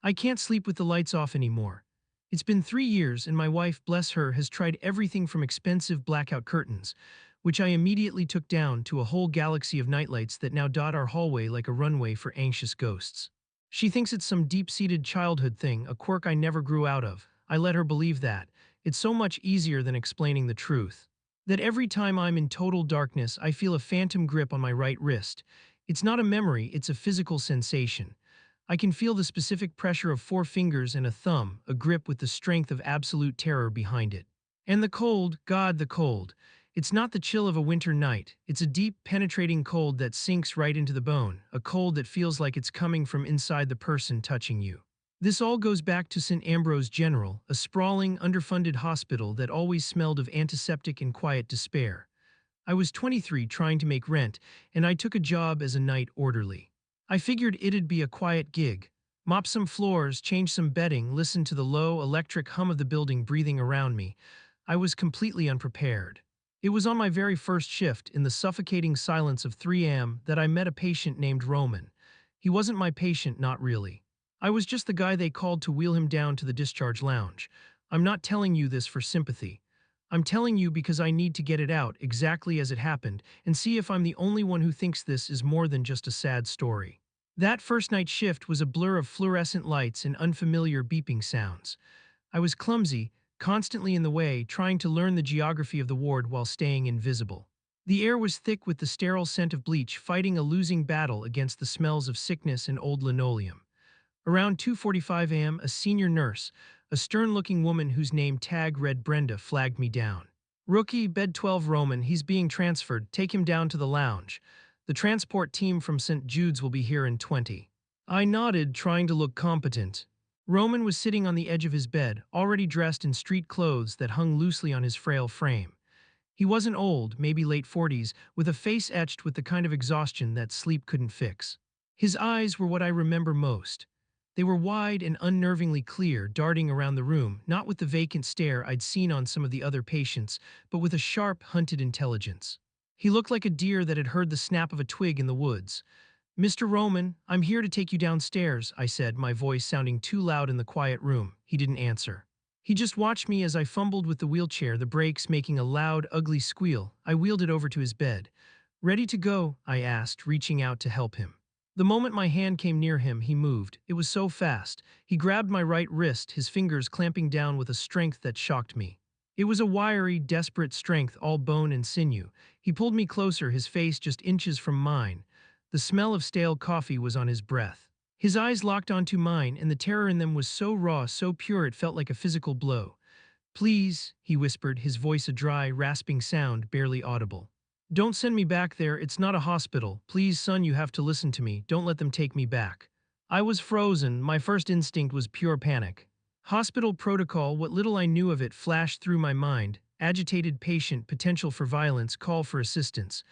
I can't sleep with the lights off anymore. It's been 3 years and my wife, bless her, has tried everything from expensive blackout curtains, which I immediately took down, to a whole galaxy of nightlights that now dot our hallway like a runway for anxious ghosts. She thinks it's some deep-seated childhood thing, a quirk I never grew out of. I let her believe that. It's so much easier than explaining the truth. That every time I'm in total darkness, I feel a phantom grip on my right wrist. It's not a memory, it's a physical sensation. I can feel the specific pressure of 4 fingers and a thumb, a grip with the strength of absolute terror behind it. And the cold, God, the cold. It's not the chill of a winter night, it's a deep, penetrating cold that sinks right into the bone, a cold that feels like it's coming from inside the person touching you. This all goes back to St. Ambrose General, a sprawling, underfunded hospital that always smelled of antiseptic and quiet despair. I was 23, trying to make rent, and I took a job as a night orderly. I figured it'd be a quiet gig. Mop some floors, change some bedding, listen to the low, electric hum of the building breathing around me. I was completely unprepared. It was on my very first shift, in the suffocating silence of 3 a.m., that I met a patient named Roman. He wasn't my patient, not really. I was just the guy they called to wheel him down to the discharge lounge. I'm not telling you this for sympathy. I'm telling you because I need to get it out exactly as it happened and see if I'm the only one who thinks this is more than just a sad story. That first night shift was a blur of fluorescent lights and unfamiliar beeping sounds. I was clumsy, constantly in the way, trying to learn the geography of the ward while staying invisible. The air was thick with the sterile scent of bleach, fighting a losing battle against the smells of sickness and old linoleum. Around 2:45 a.m., a senior nurse, a stern-looking woman whose name tag read Brenda, flagged me down. "Rookie, bed 12 Roman, he's being transferred. Take him down to the lounge. The transport team from St. Jude's will be here in 20." I nodded, trying to look competent. Roman was sitting on the edge of his bed, already dressed in street clothes that hung loosely on his frail frame. He wasn't old, maybe late 40s, with a face etched with the kind of exhaustion that sleep couldn't fix. His eyes were what I remember most. They were wide and unnervingly clear, darting around the room, not with the vacant stare I'd seen on some of the other patients, but with a sharp, hunted intelligence. He looked like a deer that had heard the snap of a twig in the woods. "Mr. Roman, I'm here to take you downstairs," I said, my voice sounding too loud in the quiet room. He didn't answer. He just watched me as I fumbled with the wheelchair, the brakes making a loud, ugly squeal. I wheeled it over to his bed. "Ready to go?" I asked, reaching out to help him. The moment my hand came near him, he moved. It was so fast. He grabbed my right wrist, his fingers clamping down with a strength that shocked me. It was a wiry, desperate strength, all bone and sinew. He pulled me closer, his face just inches from mine. The smell of stale coffee was on his breath. His eyes locked onto mine, and the terror in them was so raw, so pure it felt like a physical blow. "Please," he whispered, his voice a dry, rasping sound, barely audible. "Don't send me back there, it's not a hospital. Please, son, you have to listen to me. Don't let them take me back." I was frozen. My first instinct was pure panic. Hospital protocol, what little I knew of it, flashed through my mind. Agitated patient, potential for violence, call for assistance.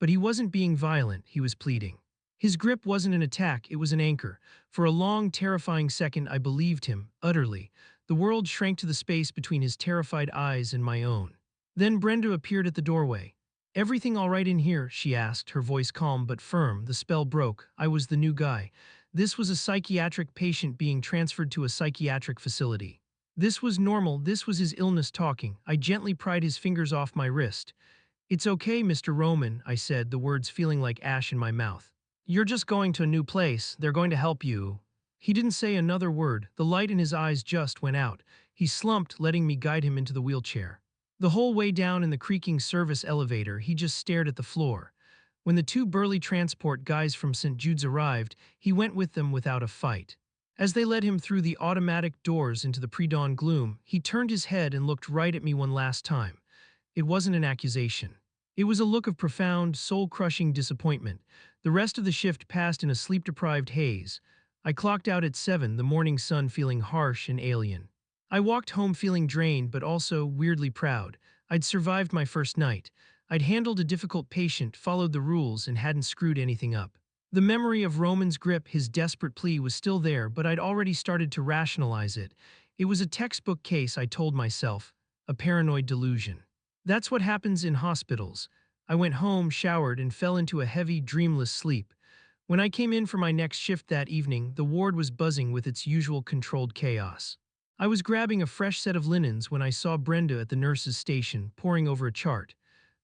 But he wasn't being violent, he was pleading. His grip wasn't an attack, it was an anchor. For a long, terrifying second, I believed him, utterly. The world shrank to the space between his terrified eyes and my own. Then Brenda appeared at the doorway. "Everything all right in here?" she asked, her voice calm but firm. The spell broke. I was the new guy. This was a psychiatric patient being transferred to a psychiatric facility. This was normal, this was his illness talking. I gently pried his fingers off my wrist. "It's okay, Mr. Roman," I said, the words feeling like ash in my mouth. "You're just going to a new place. They're going to help you." He didn't say another word. The light in his eyes just went out. He slumped, letting me guide him into the wheelchair. The whole way down in the creaking service elevator, he just stared at the floor. When the 2 burly transport guys from St. Jude's arrived, he went with them without a fight. As they led him through the automatic doors into the pre-dawn gloom, he turned his head and looked right at me one last time. It wasn't an accusation. It was a look of profound, soul-crushing disappointment. The rest of the shift passed in a sleep-deprived haze. I clocked out at 7, the morning sun feeling harsh and alien. I walked home feeling drained but also weirdly proud. I'd survived my first night. I'd handled a difficult patient, followed the rules, and hadn't screwed anything up. The memory of Roman's grip, his desperate plea, was still there, but I'd already started to rationalize it. It was a textbook case, I told myself, a paranoid delusion. That's what happens in hospitals. I went home, showered, and fell into a heavy, dreamless sleep. When I came in for my next shift that evening, the ward was buzzing with its usual controlled chaos. I was grabbing a fresh set of linens when I saw Brenda at the nurse's station, poring over a chart.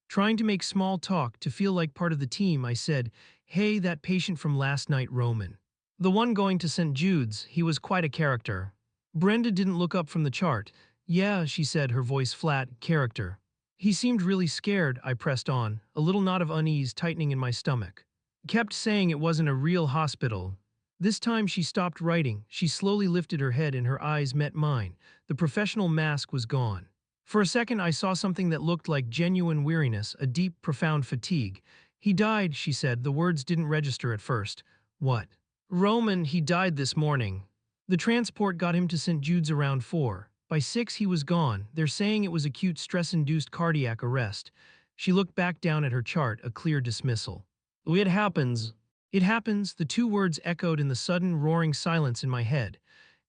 Trying to make small talk to feel like part of the team, I said, "Hey, that patient from last night, Roman. The one going to St. Jude's, he was quite a character." Brenda didn't look up from the chart. "Yeah," she said, her voice flat, "character." "He seemed really scared," I pressed on, a little knot of unease tightening in my stomach. Kept saying it wasn't a real hospital. This time she stopped writing. She slowly lifted her head and her eyes met mine. The professional mask was gone. For a second I saw something that looked like genuine weariness, a deep, profound fatigue. "He died," she said. The words didn't register at first. "What?" "Roman, he died this morning. The transport got him to St. Jude's around 4. By 6 he was gone. They're saying it was acute stress-induced cardiac arrest." She looked back down at her chart, a clear dismissal. "It happens." "It happens," the two words echoed in the sudden, roaring silence in my head.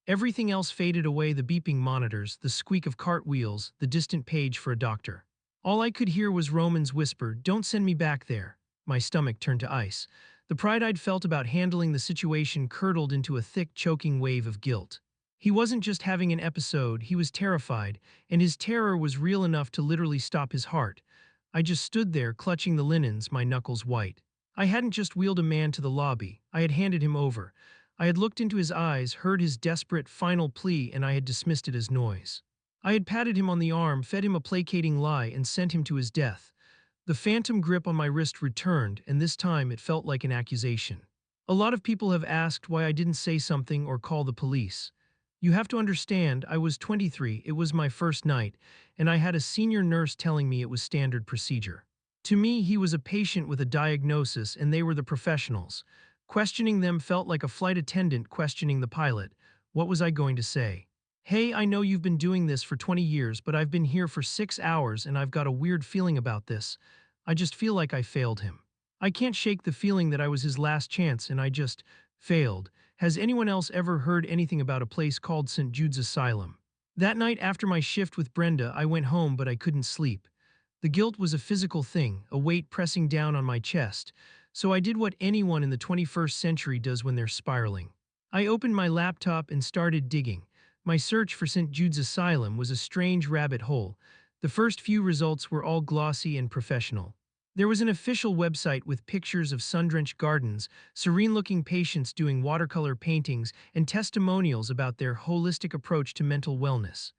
Everything else faded away, the beeping monitors, the squeak of cartwheels, the distant page for a doctor. All I could hear was Roman's whisper, "Don't send me back there." My stomach turned to ice. The pride I'd felt about handling the situation curdled into a thick, choking wave of guilt. He wasn't just having an episode, he was terrified, and his terror was real enough to literally stop his heart. I just stood there, clutching the linens, my knuckles white. I hadn't just wheeled a man to the lobby, I had handed him over. I had looked into his eyes, heard his desperate, final plea, and I had dismissed it as noise. I had patted him on the arm, fed him a placating lie, and sent him to his death. The phantom grip on my wrist returned, and this time it felt like an accusation. A lot of people have asked why I didn't say something or call the police. You have to understand, I was 23, it was my first night, and I had a senior nurse telling me it was standard procedure. To me, he was a patient with a diagnosis, and they were the professionals. Questioning them felt like a flight attendant questioning the pilot. What was I going to say? "Hey, I know you've been doing this for 20 years, but I've been here for 6 hours and I've got a weird feeling about this. I just feel like I failed him. I can't shake the feeling that I was his last chance and I just failed." Has anyone else ever heard anything about a place called St. Jude's Asylum? That night after my shift with Brenda, I went home but I couldn't sleep. The guilt was a physical thing, a weight pressing down on my chest. So I did what anyone in the 21st century does when they're spiraling. I opened my laptop and started digging. My search for St. Jude's Asylum was a strange rabbit hole. The first few results were all glossy and professional. There was an official website with pictures of sun-drenched gardens, serene-looking patients doing watercolor paintings, and testimonials about their holistic approach to mental wellness.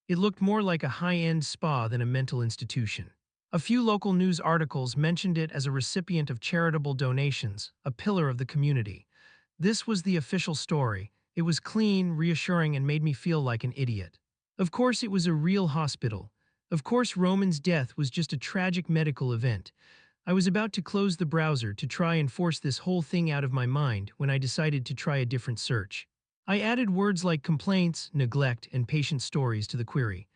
It looked more like a high-end spa than a mental institution. A few local news articles mentioned it as a recipient of charitable donations, a pillar of the community. This was the official story. It was clean, reassuring, and made me feel like an idiot. Of course, it was a real hospital. Of course, Roman's death was just a tragic medical event. I was about to close the browser to try and force this whole thing out of my mind when I decided to try a different search. I added words like complaints, neglect, and patient stories to the query.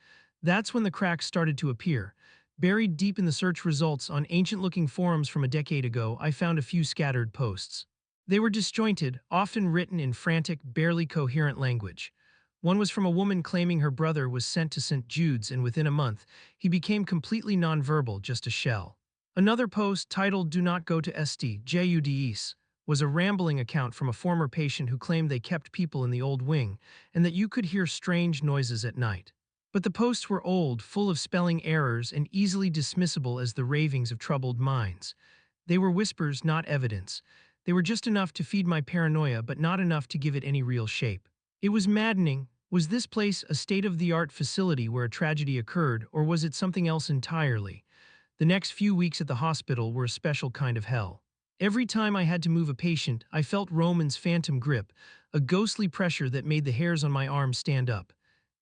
That's when the cracks started to appear. Buried deep in the search results on ancient-looking forums from a decade ago, I found a few scattered posts. They were disjointed, often written in frantic, barely coherent language. One was from a woman claiming her brother was sent to St. Jude's and within a month, he became completely nonverbal, just a shell. Another post, titled "Do Not Go to St. Jude's," was a rambling account from a former patient who claimed they kept people in the old wing and that you could hear strange noises at night. But the posts were old, full of spelling errors, and easily dismissible as the ravings of troubled minds. They were whispers, not evidence. They were just enough to feed my paranoia, but not enough to give it any real shape. It was maddening. Was this place a state-of-the-art facility where a tragedy occurred, or was it something else entirely? The next few weeks at the hospital were a special kind of hell. Every time I had to move a patient, I felt Roman's phantom grip, a ghostly pressure that made the hairs on my arm stand up.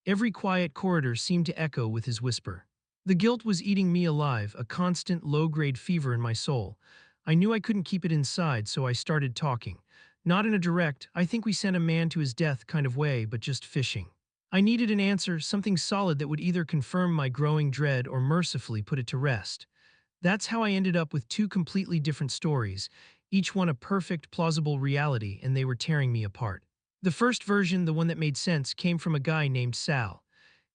Every quiet corridor seemed to echo with his whisper. The guilt was eating me alive, a constant, low-grade fever in my soul. I knew I couldn't keep it inside, so I started talking. Not in a direct, "I think we sent a man to his death" kind of way, but just fishing. I needed an answer, something solid that would either confirm my growing dread or mercifully put it to rest. That's how I ended up with two completely different stories, each one a perfect, plausible reality, and they were tearing me apart. The first version, the one that made sense, came from a guy named Sal.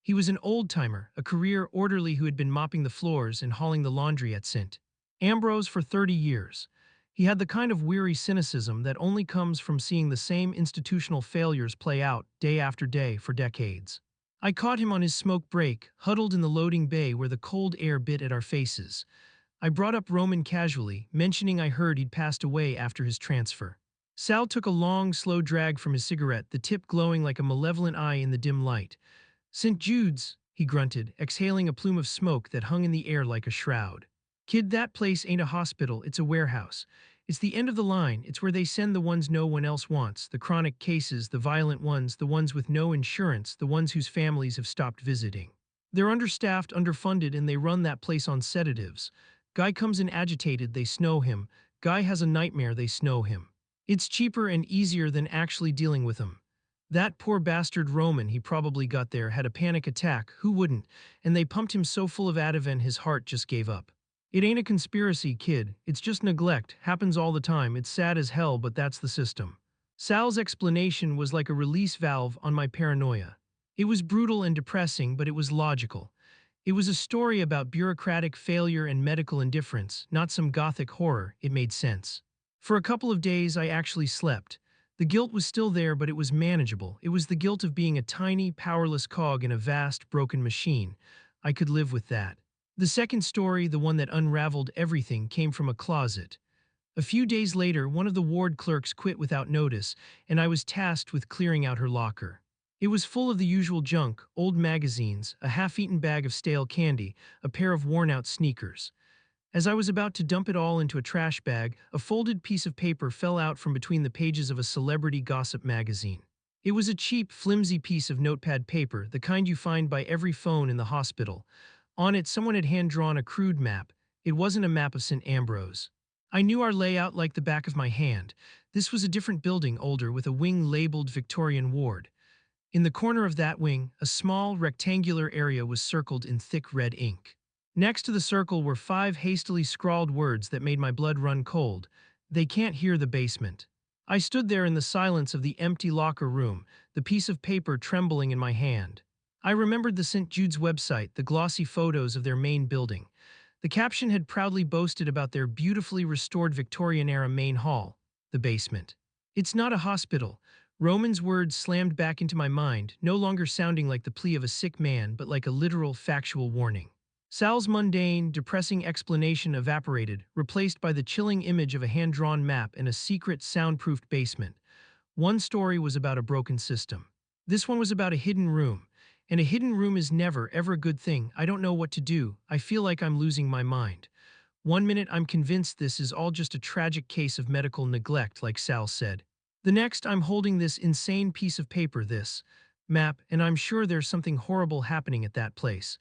He was an old-timer, a career orderly who had been mopping the floors and hauling the laundry at St. Ambrose for 30 years. He had the kind of weary cynicism that only comes from seeing the same institutional failures play out day after day for decades. I caught him on his smoke break, huddled in the loading bay where the cold air bit at our faces. I brought up Roman casually, mentioning I heard he'd passed away after his transfer. Sal took a long, slow drag from his cigarette, the tip glowing like a malevolent eye in the dim light. St. Jude's, he grunted, exhaling a plume of smoke that hung in the air like a shroud. Kid, that place ain't a hospital, it's a warehouse. It's the end of the line, it's where they send the ones no one else wants, the chronic cases, the violent ones, the ones with no insurance, the ones whose families have stopped visiting. They're understaffed, underfunded, and they run that place on sedatives. Guy comes in agitated, they snow him. Guy has a nightmare, they snow him. It's cheaper and easier than actually dealing with him. That poor bastard Roman he probably got there had a panic attack, who wouldn't, and they pumped him so full of Ativan his heart just gave up. It ain't a conspiracy, kid, it's just neglect, happens all the time, it's sad as hell but that's the system. Sal's explanation was like a release valve on my paranoia. It was brutal and depressing, but it was logical. It was a story about bureaucratic failure and medical indifference, not some gothic horror. It made sense. For a couple of days I actually slept. The guilt was still there, but it was manageable. It was the guilt of being a tiny, powerless cog in a vast, broken machine. I could live with that. The second story, the one that unraveled everything, came from a closet. A few days later, one of the ward clerks quit without notice, and I was tasked with clearing out her locker. It was full of the usual junk, old magazines, a half-eaten bag of stale candy, a pair of worn-out sneakers. As I was about to dump it all into a trash bag, a folded piece of paper fell out from between the pages of a celebrity gossip magazine. It was a cheap, flimsy piece of notepad paper, the kind you find by every phone in the hospital. On it, someone had hand-drawn a crude map. It wasn't a map of St. Ambrose. I knew our layout like the back of my hand. This was a different building, older, with a wing labeled Victorian Ward. In the corner of that wing, a small, rectangular area was circled in thick red ink. Next to the circle were 5 hastily scrawled words that made my blood run cold. They can't hear the basement. I stood there in the silence of the empty locker room, the piece of paper trembling in my hand. I remembered the St. Jude's website, the glossy photos of their main building. The caption had proudly boasted about their beautifully restored Victorian-era main hall, the basement. It's not a hospital. Roman's words slammed back into my mind, no longer sounding like the plea of a sick man, but like a literal, factual warning. Sal's mundane, depressing explanation evaporated, replaced by the chilling image of a hand-drawn map in a secret, soundproofed basement. One story was about a broken system. This one was about a hidden room. And a hidden room is never, ever a good thing. I don't know what to do. I feel like I'm losing my mind. One minute I'm convinced this is all just a tragic case of medical neglect, like Sal said. The next I'm holding this insane piece of paper, this map, and I'm sure there's something horrible happening at that place.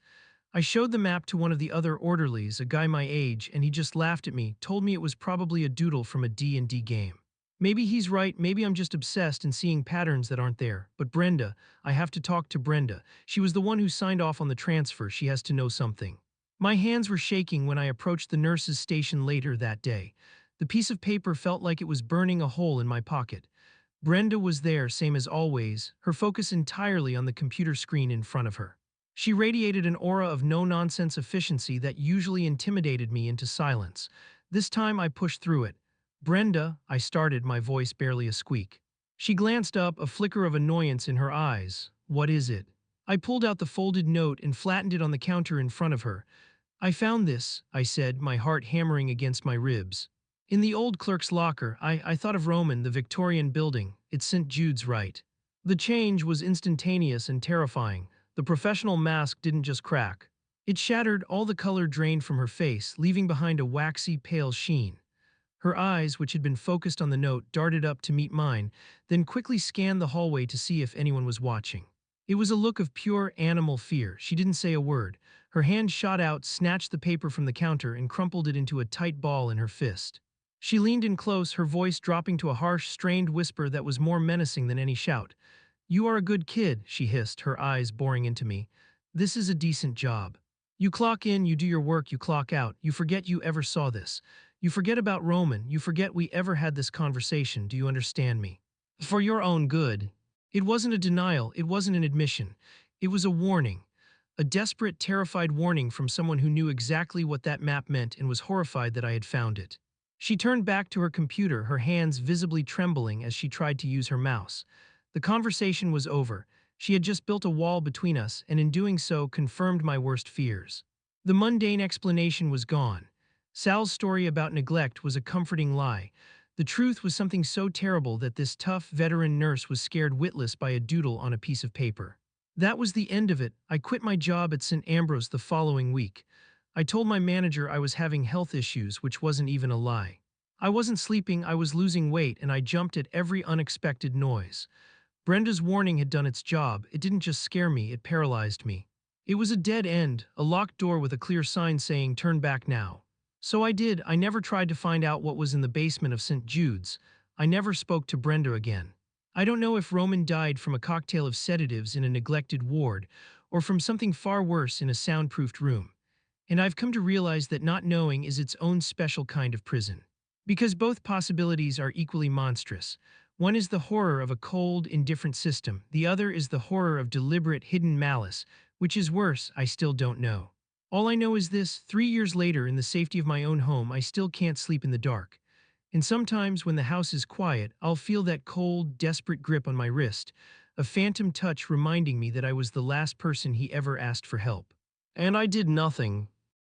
I showed the map to one of the other orderlies, a guy my age, and he just laughed at me, told me it was probably a doodle from a D&D game. Maybe he's right, maybe I'm just obsessed and seeing patterns that aren't there. But Brenda, I have to talk to Brenda. She was the one who signed off on the transfer, she has to know something. My hands were shaking when I approached the nurse's station later that day. The piece of paper felt like it was burning a hole in my pocket. Brenda was there, same as always, her focus entirely on the computer screen in front of her. She radiated an aura of no-nonsense efficiency that usually intimidated me into silence. This time I pushed through it. Brenda, I started, my voice barely a squeak. She glanced up, a flicker of annoyance in her eyes. What is it? I pulled out the folded note and flattened it on the counter in front of her. I found this, I said, my heart hammering against my ribs. In the old clerk's locker, I thought of Roman, the Victorian building. It's St. Jude's, right? The change was instantaneous and terrifying. The professional mask didn't just crack. It shattered, all the color drained from her face, leaving behind a waxy, pale sheen. Her eyes, which had been focused on the note, darted up to meet mine, then quickly scanned the hallway to see if anyone was watching. It was a look of pure animal fear. She didn't say a word. Her hand shot out, snatched the paper from the counter, and crumpled it into a tight ball in her fist. She leaned in close, her voice dropping to a harsh, strained whisper that was more menacing than any shout. "You are a good kid," she hissed, her eyes boring into me. "This is a decent job. You clock in, you do your work, you clock out. You forget you ever saw this. You forget about Roman, you forget we ever had this conversation, do you understand me? For your own good." It wasn't a denial, it wasn't an admission. It was a warning. A desperate, terrified warning from someone who knew exactly what that map meant and was horrified that I had found it. She turned back to her computer, her hands visibly trembling as she tried to use her mouse. The conversation was over. She had just built a wall between us, and in doing so, confirmed my worst fears. The mundane explanation was gone. Sal's story about neglect was a comforting lie. The truth was something so terrible that this tough, veteran nurse was scared witless by a doodle on a piece of paper. That was the end of it. I quit my job at St. Ambrose the following week. I told my manager I was having health issues, which wasn't even a lie. I wasn't sleeping, I was losing weight, and I jumped at every unexpected noise. Brenda's warning had done its job. It didn't just scare me, it paralyzed me. It was a dead end, a locked door with a clear sign saying, "Turn back now." So I did. I never tried to find out what was in the basement of St. Jude's. I never spoke to Brenda again. I don't know if Roman died from a cocktail of sedatives in a neglected ward, or from something far worse in a soundproofed room. And I've come to realize that not knowing is its own special kind of prison. Because both possibilities are equally monstrous. One is the horror of a cold, indifferent system. The other is the horror of deliberate, hidden malice. Which is worse, I still don't know. All I know is this: 3 years later, in the safety of my own home, I still can't sleep in the dark. And sometimes, when the house is quiet, I'll feel that cold, desperate grip on my wrist, a phantom touch reminding me that I was the last person he ever asked for help. And I did nothing.